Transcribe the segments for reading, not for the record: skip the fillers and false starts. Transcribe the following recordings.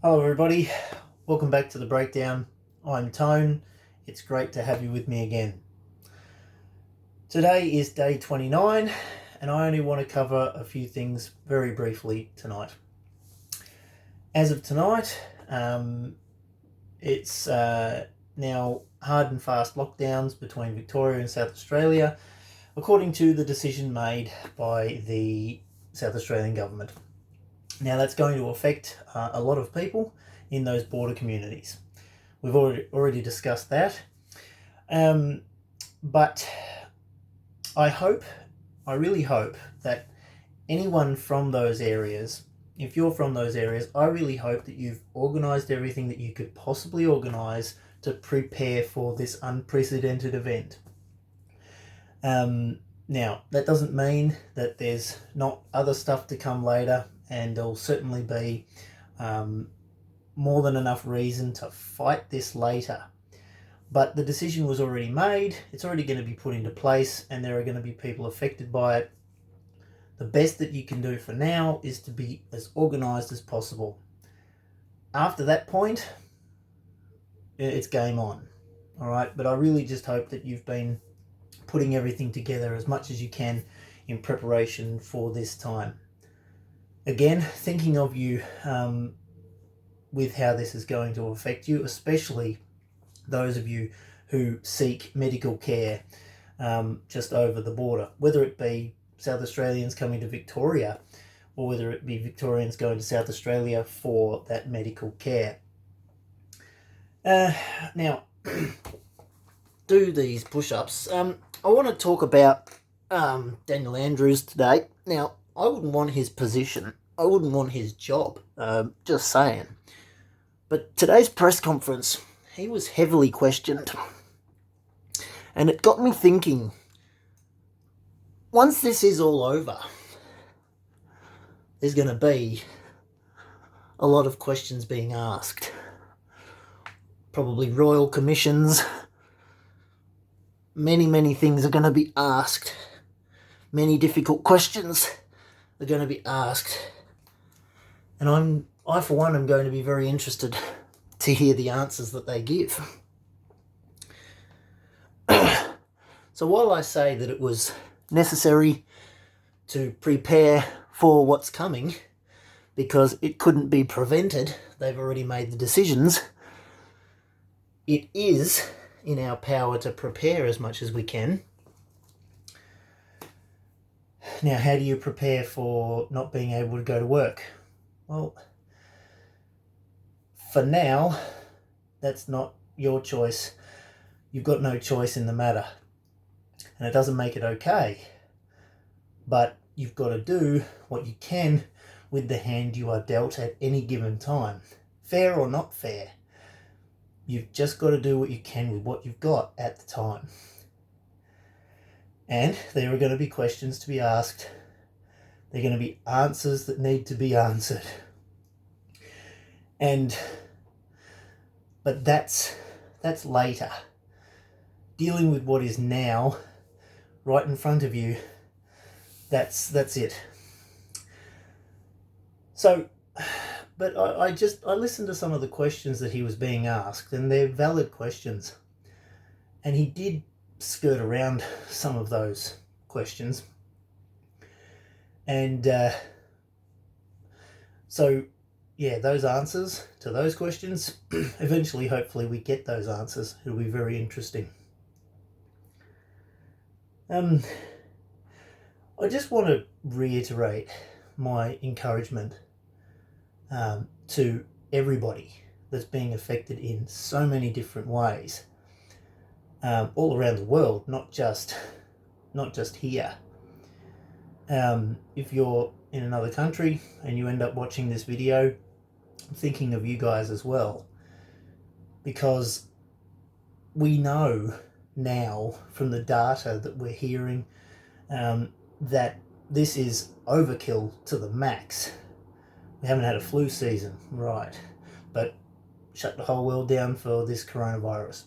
Hello everybody, welcome back to The Breakdown. I'm Tone. It's great to have you with me again. Today is day 29 and I only want to cover a few things very briefly tonight. As of tonight, it's now hard and fast lockdowns between Victoria and South Australia, according to the decision made by the South Australian government. Now that's going to affect a lot of people in those border communities. We've already discussed that. But I really hope that anyone from those areas, if you're from those areas, I really hope that you've organised everything that you could possibly organise to prepare for this unprecedented event. Now, that doesn't mean that there's not other stuff to come later, and there'll certainly be more than enough reason to fight this later. But the decision was already made, it's already going to be put into place, and there are going to be people affected by it. The best that you can do for now is to be as organised as possible. After that point, it's game on. All right, but I really just hope that you've been putting everything together as much as you can in preparation for this time. Again, thinking of you with how this is going to affect you, especially those of you who seek medical care just over the border, whether it be South Australians coming to Victoria or whether it be Victorians going to South Australia for that medical care. Now, do these push-ups. I want to talk about Daniel Andrews today. Now, I wouldn't want his position. I wouldn't want his job. Just saying. But today's press conference, he was heavily questioned. And it got me thinking, once this is all over, there's going to be a lot of questions being asked. Probably royal commissions. Many things are going to be asked. Many difficult questions are going to be asked. And I for one am going to be very interested to hear the answers that they give. So while I say that it was necessary to prepare for what's coming, because it couldn't be prevented, they've already made the decisions, it is in our power to prepare as much as we can. Now, how do you prepare for not being able to go to work? Well, for now, that's not your choice. You've got no choice in the matter. And it doesn't make it okay. But you've got to do what you can with the hand you are dealt at any given time. Fair or not fair. You've just got to do what you can with what you've got at the time. And there are going to be questions to be asked. There are going to be answers that need to be answered. But that's later. Dealing with what is now, right in front of you, that's it. So, but I listened to some of the questions that he was being asked, and they're valid questions. And he did skirt around some of those questions. And so, yeah, those answers to those questions, eventually, hopefully, we get those answers. It'll be very interesting. I just want to reiterate my encouragement to everybody that's being affected in so many different ways, all around the world, not just here. If you're in another country and you end up watching this video, I'm thinking of you guys as well, because we know now from the data that we're hearing that this is overkill to the max. We haven't had a flu season, right, but shut the whole world down for this coronavirus.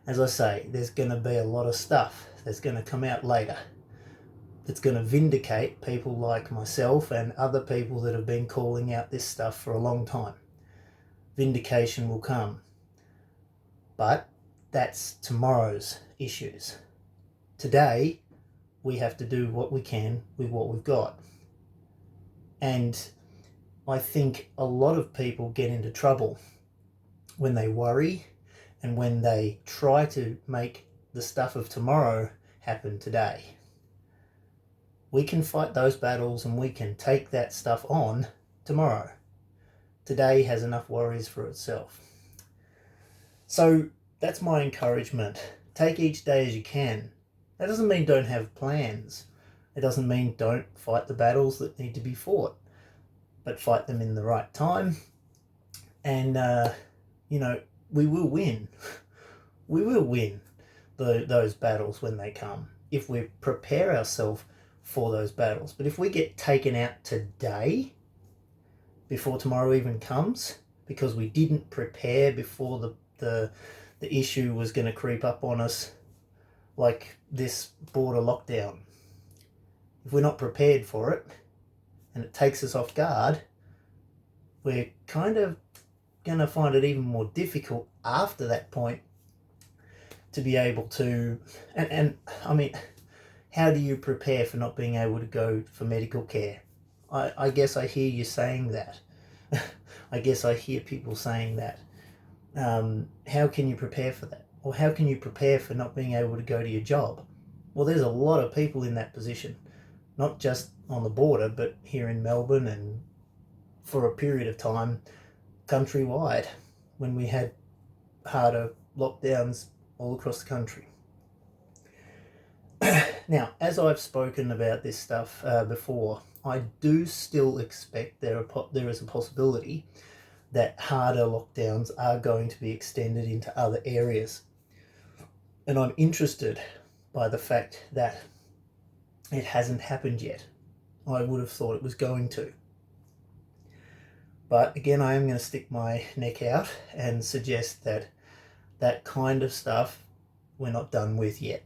As I say, there's going to be a lot of stuff that's going to come out later. it's going to vindicate people like myself and other people that have been calling out this stuff for a long time. Vindication will come. But that's tomorrow's issues. Today, we have to do what we can with what we've got. And I think a lot of people get into trouble when they worry and when they try to make the stuff of tomorrow happen today. We can fight those battles and we can take that stuff on tomorrow. Today has enough worries for itself. So that's my encouragement. Take each day as you can. That doesn't mean don't have plans. It doesn't mean don't fight the battles that need to be fought, but fight them in the right time. And, we will win. We will win those battles when they come, if we prepare ourselves for those battles. But if we get taken out today, before tomorrow even comes, because we didn't prepare before the issue was going to creep up on us, like this border lockdown, if we're not prepared for it and it takes us off guard, we're kind of going to find it even more difficult after that point to be able to, and I mean, how do you prepare for not being able to go for medical care? I guess I hear you saying that. I guess I hear people saying that. How can you prepare for that? Or how can you prepare for not being able to go to your job? Well, there's a lot of people in that position, not just on the border, but here in Melbourne and for a period of time countrywide when we had harder lockdowns all across the country. Now, as I've spoken about this stuff before, I do still expect there is a possibility that harder lockdowns are going to be extended into other areas. And I'm interested by the fact that it hasn't happened yet. I would have thought it was going to. But again, I am going to stick my neck out and suggest that that kind of stuff we're not done with yet.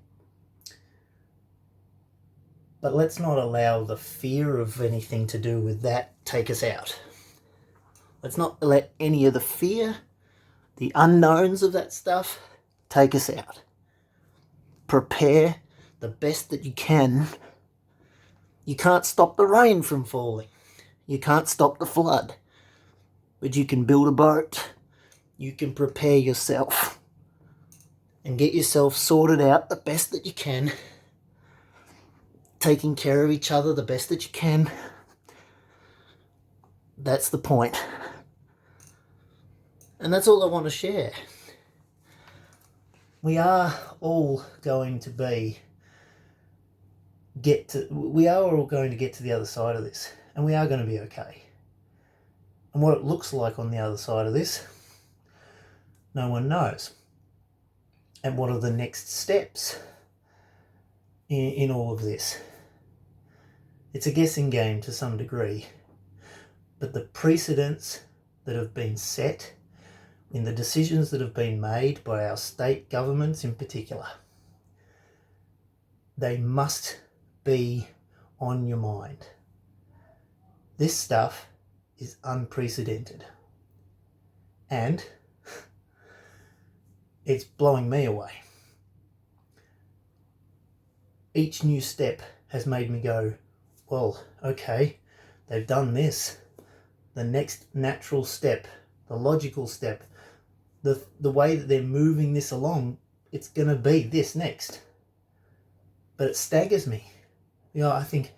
But let's not allow the fear of anything to do with that take us out. Let's not let any of the fear, the unknowns of that stuff, take us out. Prepare the best that you can. You can't stop the rain from falling. You can't stop the flood. But you can build a boat. You can prepare yourself and get yourself sorted out the best that you can. Taking care of each other the best that you can. That's the point. And that's all I want to share. We are all going to get to the other side of this, and we are going to be okay. And what it looks like on the other side of this, no one knows. And what are the next steps in all of this? It's a guessing game to some degree, but the precedents that have been set in the decisions that have been made by our state governments in particular, they must be on your mind. This stuff is unprecedented, and it's blowing me away. Each new step has made me go, well, okay, they've done this. The next natural step, the logical step, the way that they're moving this along, it's going to be this next. But it staggers me. I think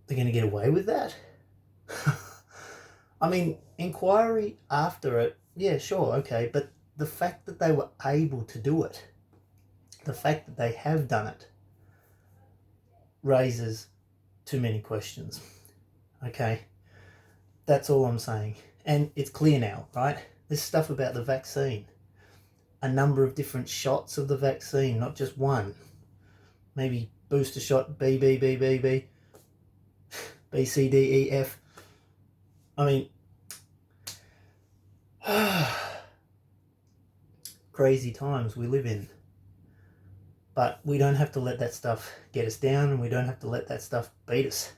they're going to get away with that. I mean, inquiry after it, yeah, sure, okay, but the fact that they were able to do it, the fact that they have done it, raises too many questions. Okay, that's all I'm saying. And it's clear now, right? This stuff about the vaccine, a number of different shots of the vaccine, not just one. Maybe booster shot B, B, B, B, B, B, C, D, E, F. I mean, crazy times we live in. But we don't have to let that stuff get us down, and we don't have to let that stuff beat us.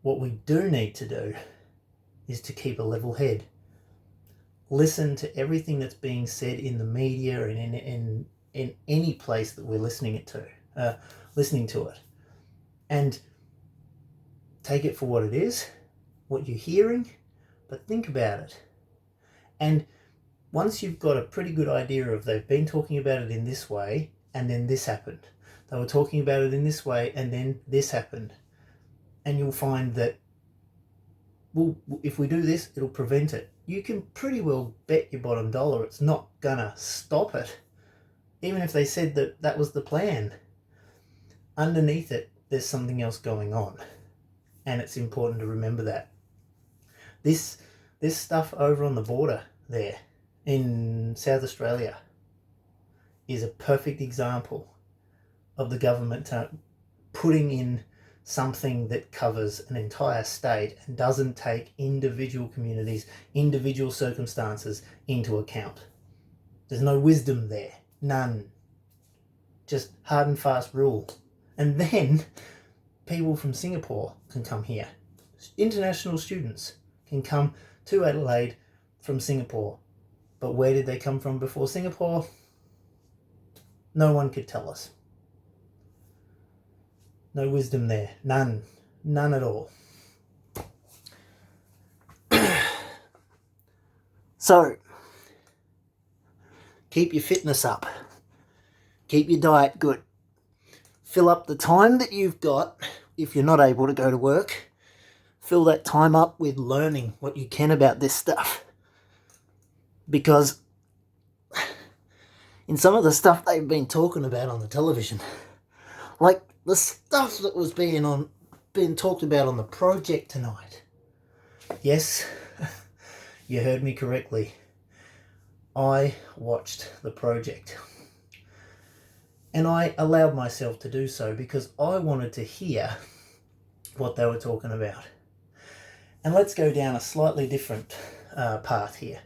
What we do need to do is to keep a level head. Listen to everything that's being said in the media and in any place that we're listening to it, and take it for what it is, what you're hearing, but think about it. And once you've got a pretty good idea of they've been talking about it in this way and then this happened, they were talking about it in this way and then this happened, and you'll find that, well, if we do this, it'll prevent it. You can pretty well bet your bottom dollar it's not gonna stop it, even if they said that that was the plan. Underneath it, there's something else going on, and it's important to remember that. This stuff over on the border there in South Australia is a perfect example of the government putting in something that covers an entire state and doesn't take individual communities, individual circumstances into account. There's no wisdom there, none. Just hard and fast rule. And then people from Singapore can come here. International students can come to Adelaide from Singapore. But where did they come from before Singapore? No one could tell us. No wisdom there. None. None at all. So, keep your fitness up. Keep your diet good. Fill up the time that you've got if you're not able to go to work. Fill that time up with learning what you can about this stuff. Because in some of the stuff they've been talking about on the television, like the stuff that was being talked about on the project tonight. Yes, you heard me correctly. I watched the project. And I allowed myself to do so because I wanted to hear what they were talking about. And let's go down a slightly different path here.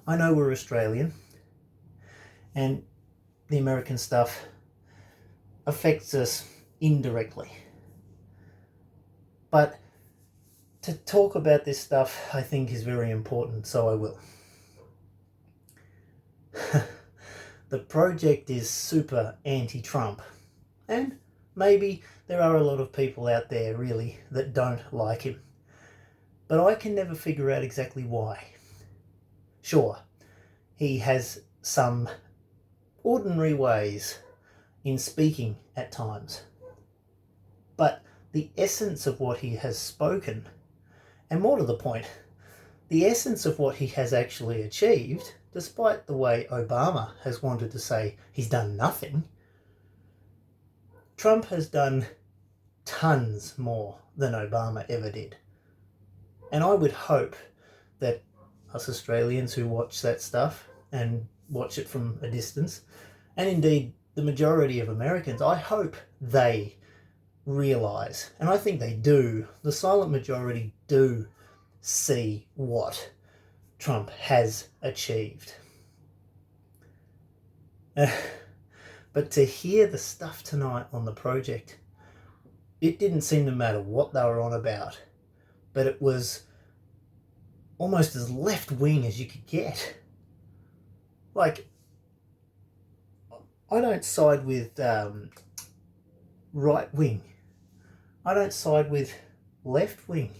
I know we're Australian, and the American stuff affects us indirectly. But to talk about this stuff, I think, is very important, so I will. The project is super anti-Trump, and maybe there are a lot of people out there really that don't like him. But I can never figure out exactly why. Sure, he has some ordinary ways in speaking at times, but the essence of what he has spoken, and more to the point, the essence of what he has actually achieved, despite the way Obama has wanted to say he's done nothing, Trump has done tons more than Obama ever did. And I would hope that us Australians who watch that stuff and watch it from a distance, and indeed the majority of Americans, I hope they realise, and I think they do, the silent majority do see what Trump has achieved. But to hear the stuff tonight on the project, it didn't seem to matter what they were on about, but it was almost as left-wing as you could get. Like, I don't side with right-wing. I don't side with left-wing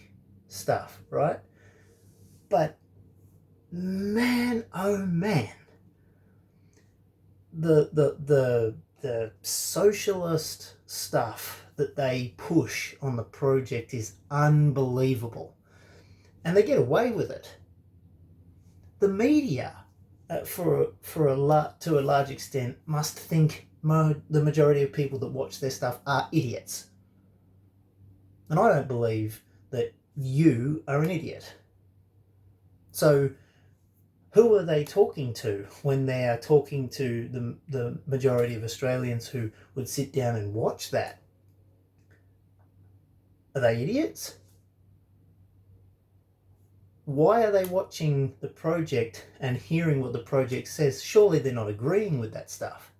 stuff, right? But man, oh man, the socialist stuff that they push on the project is unbelievable, and they get away with it. The media, to a large extent, must think the majority of people that watch their stuff are idiots, and I don't believe that you are an idiot. So who are they talking to when they are talking to the majority of Australians who would sit down and watch that? Are they idiots? Why are they watching the project and hearing what the project says? Surely they're not agreeing with that stuff.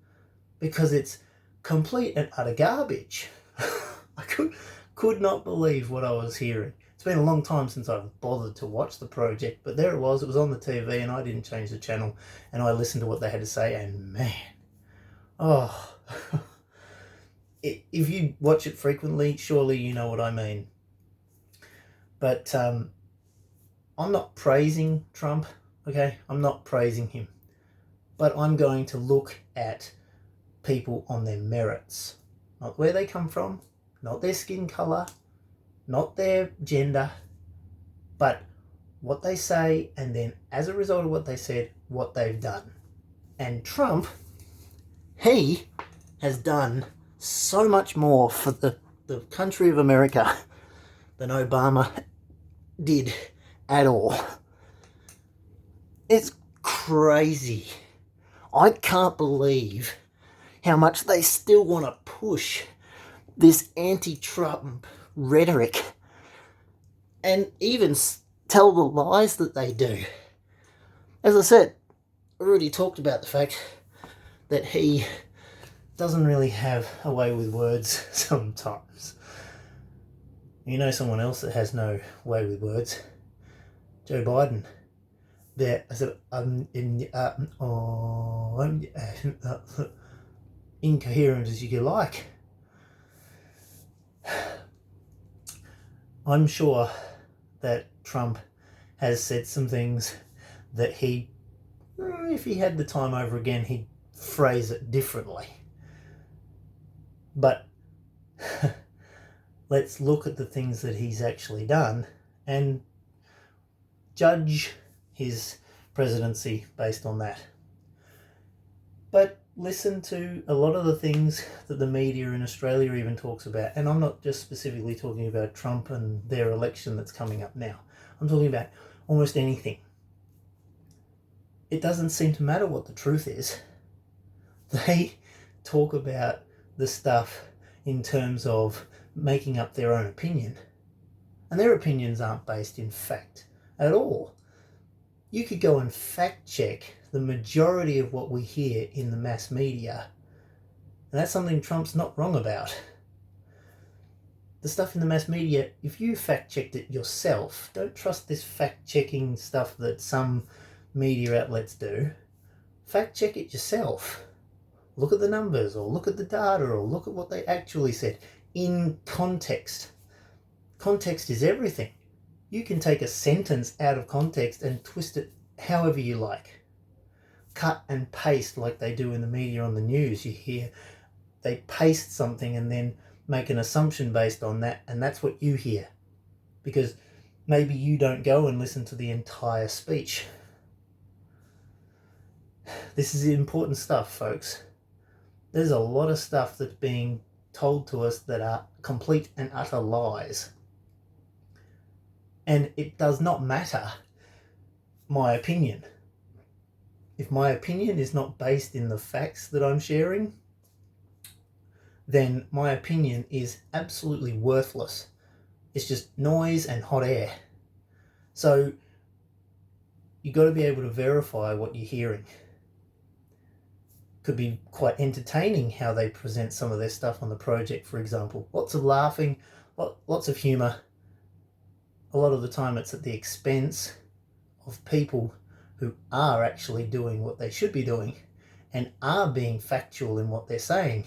because it's complete and utter garbage. I could not believe what I was hearing. It's been a long time since I've bothered to watch the project, but there it was on the TV, and I didn't change the channel, and I listened to what they had to say, and man, oh, if you watch it frequently, surely you know what I mean. But I'm not praising Trump, okay? I'm not praising him, but I'm going to look at people on their merits, not where they come from, not their skin color, not their gender, but what they say, and then as a result of what they said, what they've done. And Trump, he has done so much more for the country of America than Obama did at all. It's crazy. I can't believe how much they still want to push this anti-Trump rhetoric and even tell the lies that they do. As I said, I already talked about the fact that he doesn't really have a way with words sometimes. You know someone else that has no way with words? Joe Biden. They're incoherent as you could like. I'm sure that Trump has said some things that he, if he had the time over again, he'd phrase it differently. But let's look at the things that he's actually done and judge his presidency based on that. But listen to a lot of the things that the media in Australia even talks about. And I'm not just specifically talking about Trump and their election that's coming up now. I'm talking about almost anything. It doesn't seem to matter what the truth is. They talk about the stuff in terms of making up their own opinion. And their opinions aren't based in fact at all. You could go and fact check the majority of what we hear in the mass media. And that's something Trump's not wrong about. The stuff in the mass media, if you fact checked it yourself, don't trust this fact checking stuff that some media outlets do. Fact check it yourself. Look at the numbers, or look at the data, or look at what they actually said in context. Context is everything. You can take a sentence out of context and twist it however you like. Cut and paste like they do in the media on the news. You hear they paste something and then make an assumption based on that, and that's what you hear. Because maybe you don't go and listen to the entire speech. This is important stuff, folks. There's a lot of stuff that's being told to us that are complete and utter lies. And it does not matter my opinion. If my opinion is not based in the facts that I'm sharing, then my opinion is absolutely worthless. It's just noise and hot air. So you've got to be able to verify what you're hearing. Could be quite entertaining how they present some of their stuff on the project, for example. Lots of laughing, lots of humour. A lot of the time it's at the expense of people who are actually doing what they should be doing and are being factual in what they're saying,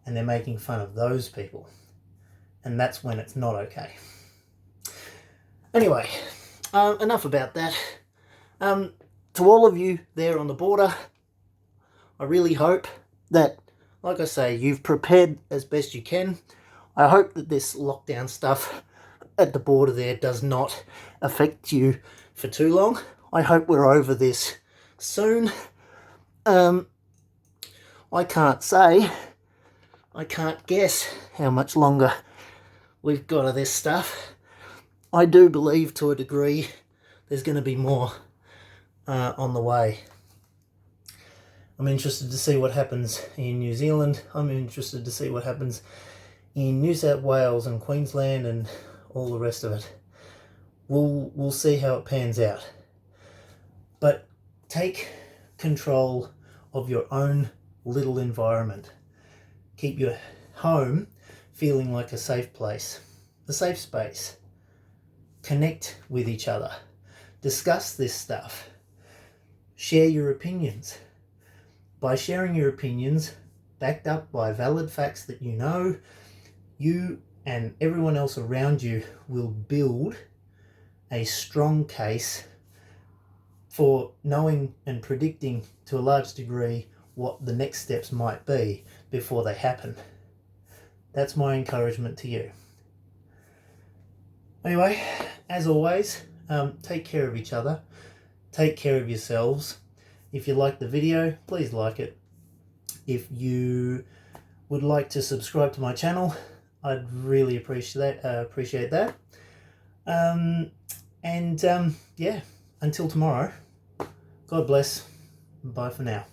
and they're making fun of those people. And that's when it's not okay. Anyway, enough about that. To all of you there on the border, I really hope that, like I say, you've prepared as best you can. I hope that this lockdown stuff at the border there does not affect you for too long. I hope we're over this soon. I can't guess how much longer we've got of this stuff. I do believe to a degree there's going to be more on the way. I'm interested to see what happens in New Zealand. I'm interested to see what happens in New South Wales and Queensland and all the rest of it. We'll see how it pans out. But take control of your own little environment. Keep your home feeling like a safe place, a safe space. Connect with each other. Discuss this stuff. Share your opinions. By sharing your opinions, backed up by valid facts that you know, you and everyone else around you will build a strong case for knowing and predicting to a large degree what the next steps might be before they happen. That's my encouragement to you. Anyway, as always, take care of each other. Take care of yourselves. If you like the video, please like it. If you would like to subscribe to my channel, I'd really appreciate that. Yeah, until tomorrow, God bless. Bye for now.